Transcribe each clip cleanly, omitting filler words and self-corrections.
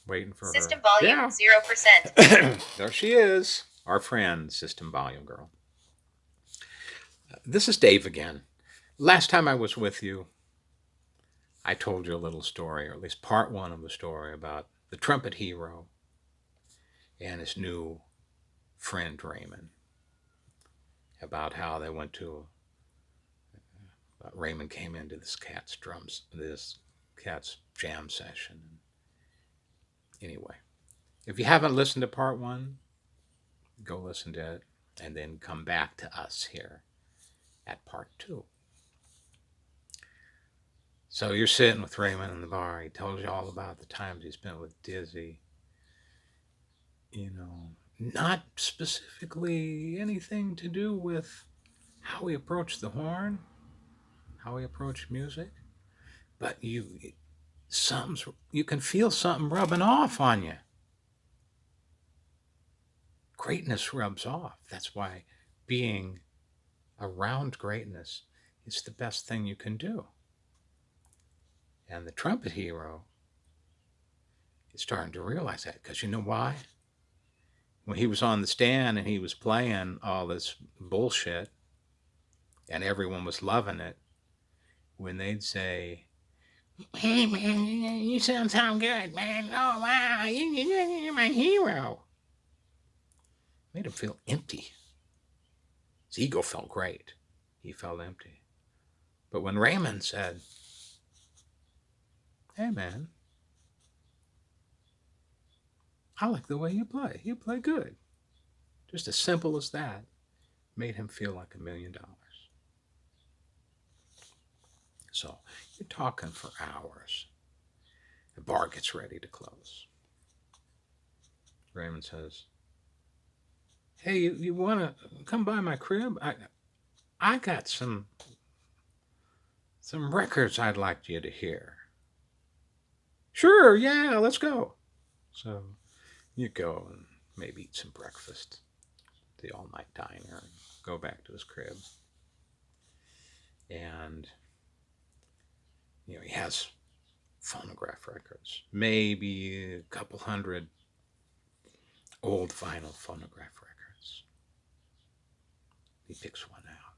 Waiting for System her. volume Yeah. 0%. There she is. Our friend, System Volume Girl. This is Dave again. Last time I was with you, I told you a little story, or at least part one of the story, about the trumpet hero and his new friend Raymond. About how they went to Raymond came into this cat's jam session. Anyway, if you haven't listened to part one, go listen to it and then come back to us here at part two. So you're sitting with Raymond in the bar. He tells you all about the times he spent with Dizzy. Not specifically anything to do with how he approached the horn, how he approached music, but you can feel something rubbing off on you. Greatness rubs off. That's why being around greatness is the best thing you can do. And the trumpet hero is starting to realize that because you know why? When he was on the stand and he was playing all this bullshit and everyone was loving it, when they'd say, "Hey man, you sound good, man. Oh wow, you're my hero," made him feel empty. His ego felt great. He felt empty. But when Raymond said, "Hey man, I like the way you play. You play good," just as simple as that, made him feel like $1 million. So you're talking for hours. The bar gets ready to close. Raymond says, "Hey, you want to come by my crib? I got some records I'd like you to hear." "Sure, yeah, let's go." So you go and maybe eat some breakfast at the all night diner and go back to his crib. And he has phonograph records, maybe a couple hundred old vinyl phonograph records. He picks one out,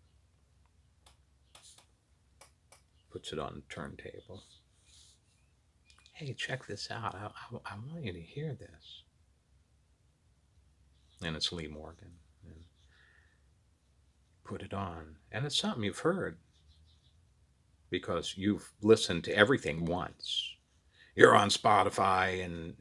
puts it on the turntable. "Hey, check this out. I want you to hear this." And it's Lee Morgan. And put it on. And it's something you've heard because you've listened to everything once. You're on Spotify and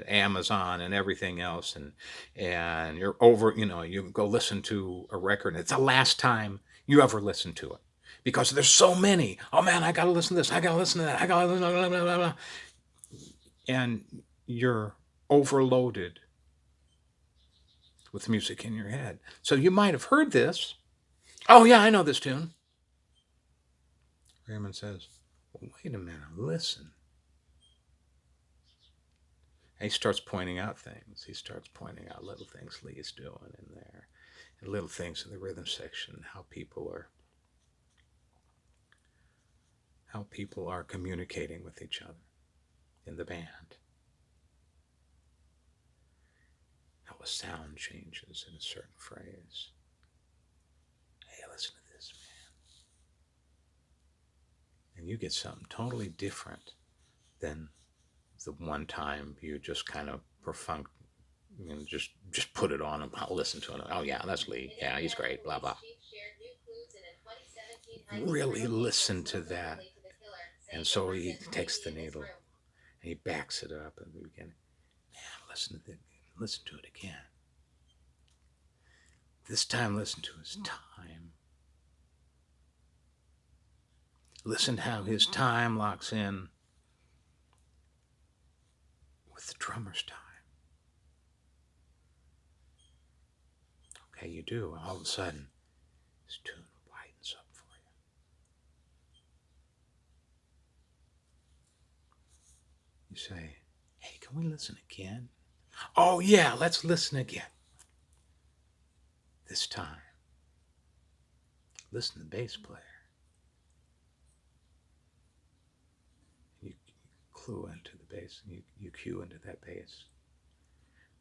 Amazon and everything else, and you're over. You go listen to a record. And it's the last time you ever listen to it because there's so many. Oh man, I gotta listen to this. I gotta listen to that. I gotta listen. Blah, blah, blah, blah, blah. And you're overloaded with music in your head. So you might have heard this. "Oh yeah, I know this tune." Raymond says, "Well, wait a minute, listen." And he starts pointing out things. He starts pointing out little things Lee is doing in there, and little things in the rhythm section, how people are communicating with each other in the band, how a sound changes in a certain phrase. "Hey, listen to this, man," and you get something totally different than the one time you just kind of perfunct, just put it on and I'll listen to it. "Oh yeah, that's Lee. Yeah, he's great. Blah blah." Really listen to that. And so he takes the needle and he backs it up at the beginning. "Man, listen to it again. This time, listen to his time. Listen how his time locks in with the drummer's time." Okay, you do. All of a sudden, his tune widens up for you. You say, "Hey, can we listen again?" "Oh, yeah, let's listen again." This time, listen to the bass player. You clue into the bass, and you cue into that bass.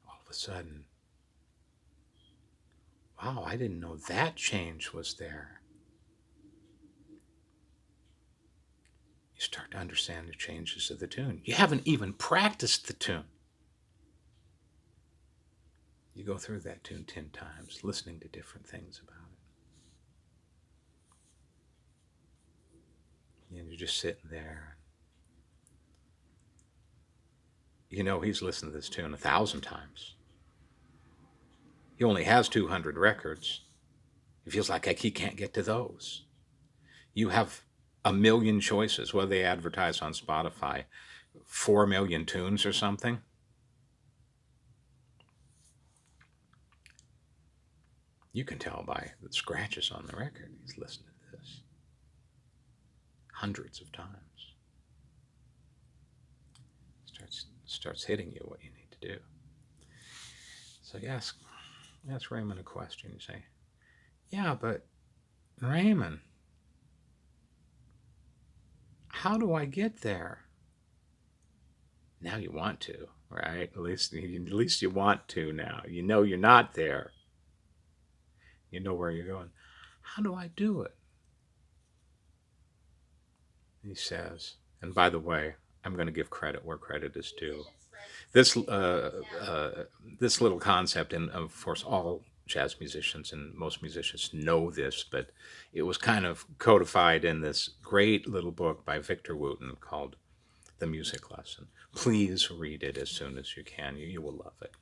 All of a sudden, wow, I didn't know that change was there. You start to understand the changes of the tune. You haven't even practiced the tune. You go through that tune 10 times, listening to different things about it. And you're just sitting there. You know he's listened to this tune 1,000 times. He only has 200 records. It feels like he can't get to those. You have a million choices, whether they advertise on Spotify, 4 million tunes or something. You can tell by the scratches on the record he's listened to this hundreds of times. Starts hitting you what you need to do. So you ask Raymond a question. You say, yeah, but Raymond, how do I get there? Now you want to, right? At least you want to now. You know you're not there. You know where you're going. How do I do it? He says, and by the way, I'm going to give credit where credit is due. This little concept, and of course all jazz musicians and most musicians know this, but it was kind of codified in this great little book by Victor Wooten called The Music Lesson. Please read it as soon as you can. You will love it.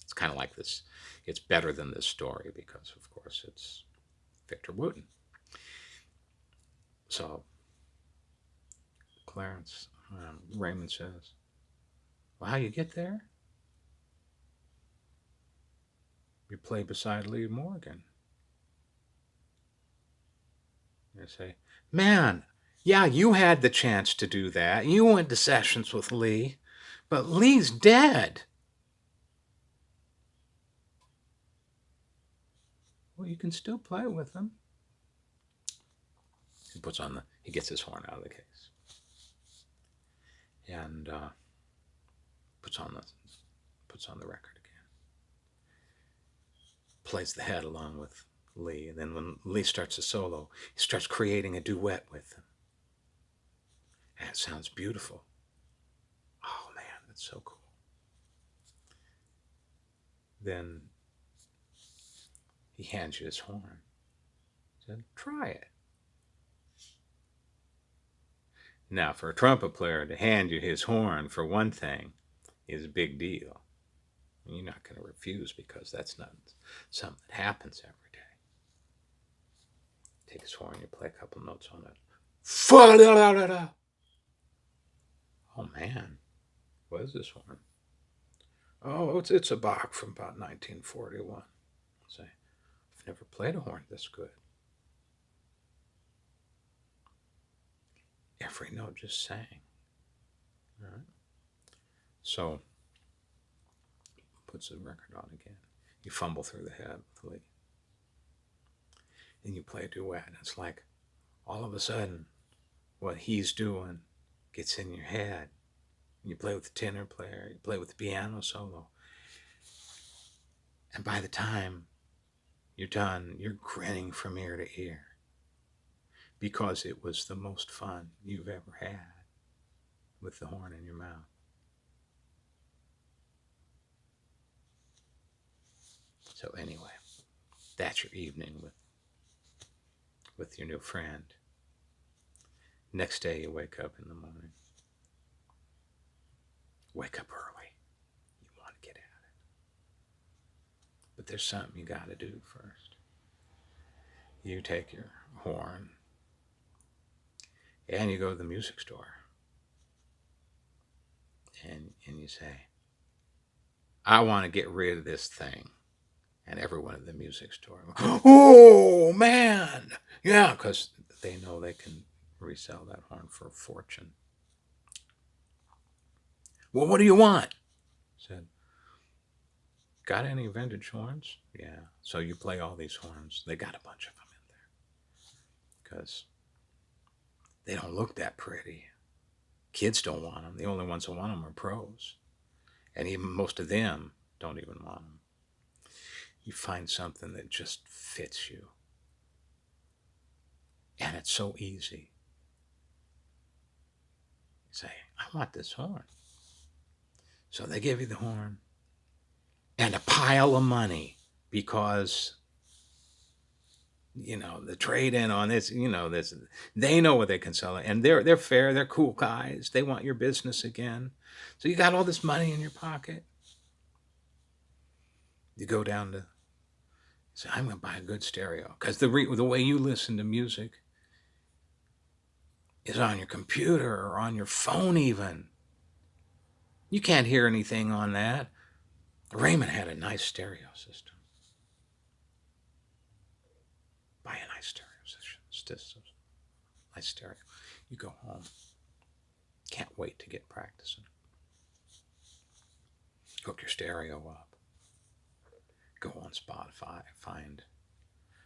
It's kind of like this. It's better than this story because, of course, it's Victor Wooten. So Clarence, Raymond says, well, how you get there? You play beside Lee Morgan. You say, man, yeah, you had the chance to do that. You went to sessions with Lee, but Lee's dead. Well, you can still play with him. He gets his horn out of the case and puts on the record again. Plays the head along with Lee, and then when Lee starts a solo, he starts creating a duet with him. And it sounds beautiful. Oh man, that's so cool. Then he hands you his horn. He said, try it. Now, for a trumpet player to hand you his horn, for one thing, is a big deal. You're not going to refuse because that's not something that happens every day. Take his horn, you play a couple notes on it. Oh man, what is this horn? Oh, it's a Bach from about 1941. Say, I've never played a horn this good. Every note just sang. All right. So puts the record on again. You fumble through the head with Lee. And you play a duet, and it's like all of a sudden what he's doing gets in your head. You play with the tenor player, you play with the piano solo. And by the time you're done, you're grinning from ear to ear because it was the most fun you've ever had with the horn in your mouth. So anyway, that's your evening with your new friend. Next day you wake up in the morning. Wake up early. You want to get at it. But there's something you got to do first. You take your horn and you go to the music store. And you say, I want to get rid of this thing. And everyone at the music store, oh man, yeah, because they know they can resell that horn for a fortune. Well, what do you want? Said, got any vintage horns? Yeah. So you play all these horns. They got a bunch of them in there because they don't look that pretty. Kids don't want them. The only ones that want them are pros. And even most of them don't even want them. You find something that just fits you. And it's so easy. You say, I want this horn. So they give you the horn and a pile of money because, the trade-in on this, this, they know what they can sell it. And they're fair. They're cool guys. They want your business again. So you got all this money in your pocket. You go down to say, I'm going to buy a good stereo. Because the way you listen to music is on your computer or on your phone even. You can't hear anything on that. Raymond had a nice stereo system. Buy a nice stereo system. Nice stereo. You go home. Can't wait to get practicing. Hook your stereo up. Go on Spotify.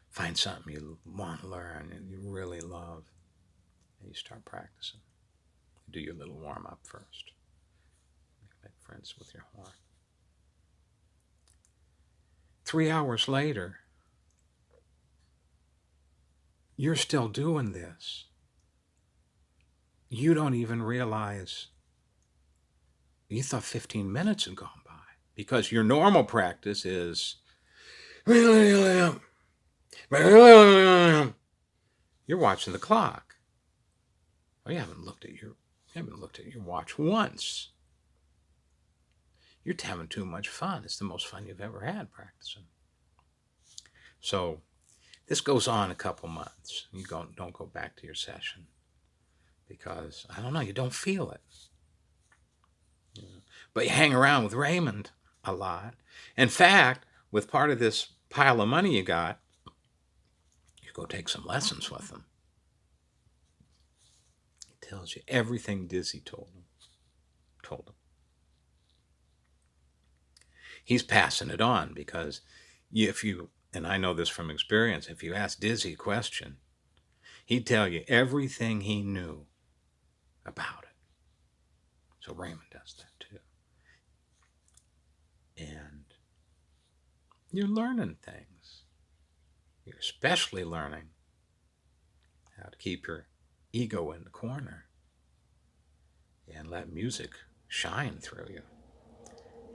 Find something you want to learn and you really love. And you start practicing. Do your little warm-up first. Make friends with your horn. 3 hours later, you're still doing this. You don't even realize you thought 15 minutes had gone by because your normal practice is you're watching the clock. Well, you haven't looked at your watch once. You're having too much fun. It's the most fun you've ever had practicing. So this goes on a couple months. You don't go back to your session because, I don't know, you don't feel it. But you hang around with Raymond a lot. In fact, with part of this pile of money you got, you go take some lessons with him. He tells you everything Dizzy told him. He's passing it on because and I know this from experience, if you ask Dizzy a question, he'd tell you everything he knew about it. So Raymond does that too. And you're learning things. You're especially learning how to keep your ego in the corner and let music shine through you.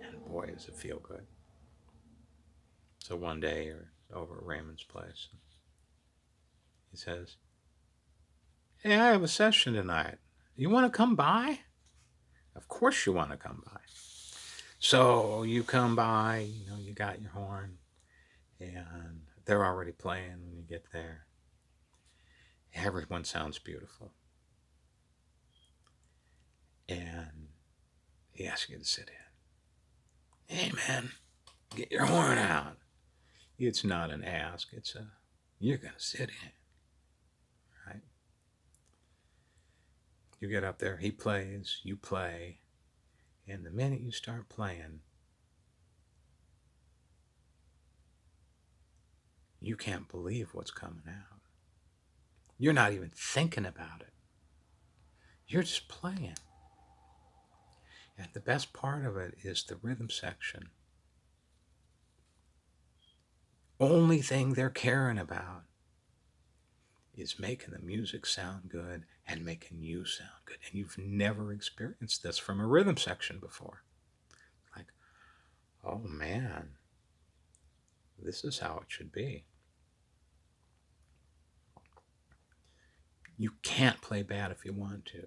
And boy, does it feel good. So one day you're over at Raymond's place. He says, hey, I have a session tonight. You want to come by? Of course you want to come by. So you come by, you got your horn, and they're already playing when you get there. Everyone sounds beautiful. And he asks you to sit in. Hey, man, get your horn out. It's not an ask, you're going to sit in. Right? You get up there, he plays, you play, and the minute you start playing, you can't believe what's coming out. You're not even thinking about it. You're just playing. And the best part of it is the rhythm section. Only thing they're caring about is making the music sound good and making you sound good. And you've never experienced this from a rhythm section before. Like, oh man, this is how it should be. You can't play bad if you want to.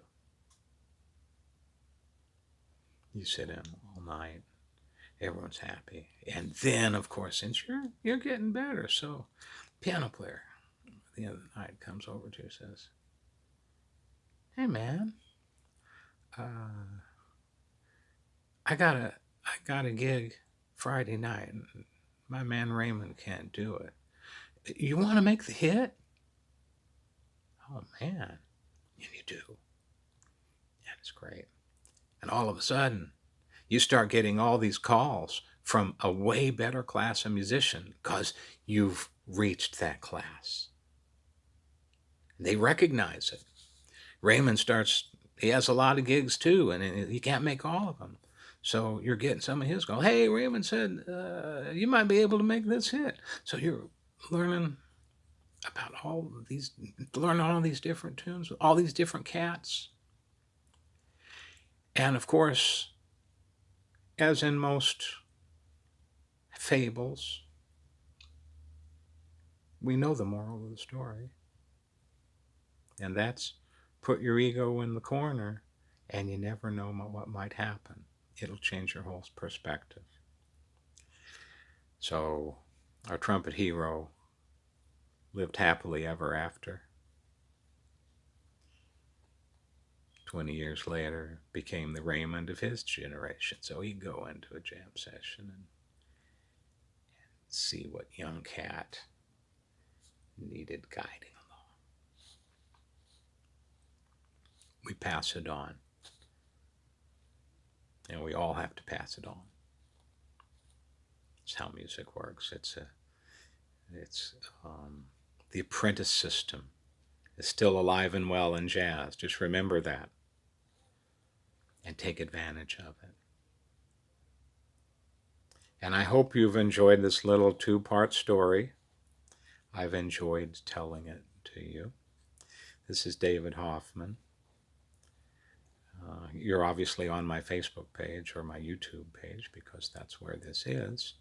You sit in all night. Everyone's happy. And then, of course, since you're getting better, so piano player the other night comes over to you and says, hey man, I got a gig Friday night and my man Raymond can't do it. You want to make the hit? Oh man. And you do. And it's great. And all of a sudden, you start getting all these calls from a way better class of musician because you've reached that class. They recognize it. Raymond starts he has a lot of gigs too, and he can't make all of them. So you're getting some of his going. Hey, Raymond said you might be able to make this hit. So you're learning about learning all these different tunes, all these different cats, and of course, as in most fables, we know the moral of the story, and that's put your ego in the corner, and you never know what might happen. It'll change your whole perspective. So, our trumpet hero lived happily ever after. 20 years later, became the Raymond of his generation. So he'd go into a jam session and see what young cat needed guiding along. We pass it on, and we all have to pass it on. It's how music works. It's the apprentice system is still alive and well in jazz. Just remember that and take advantage of it. And I hope you've enjoyed this little two-part story. I've enjoyed telling it to you. This is David Hoffman. You're obviously on my Facebook page or my YouTube page because that's where this is.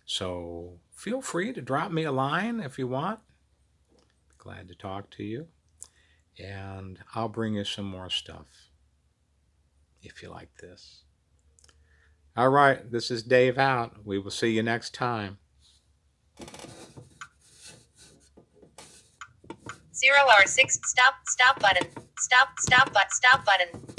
So feel free to drop me a line if you want. Glad to talk to you. And I'll bring you some more stuff if you like this. All right, this is Dave out. We will see you next time. 0 hour 6 stop button. Stop button.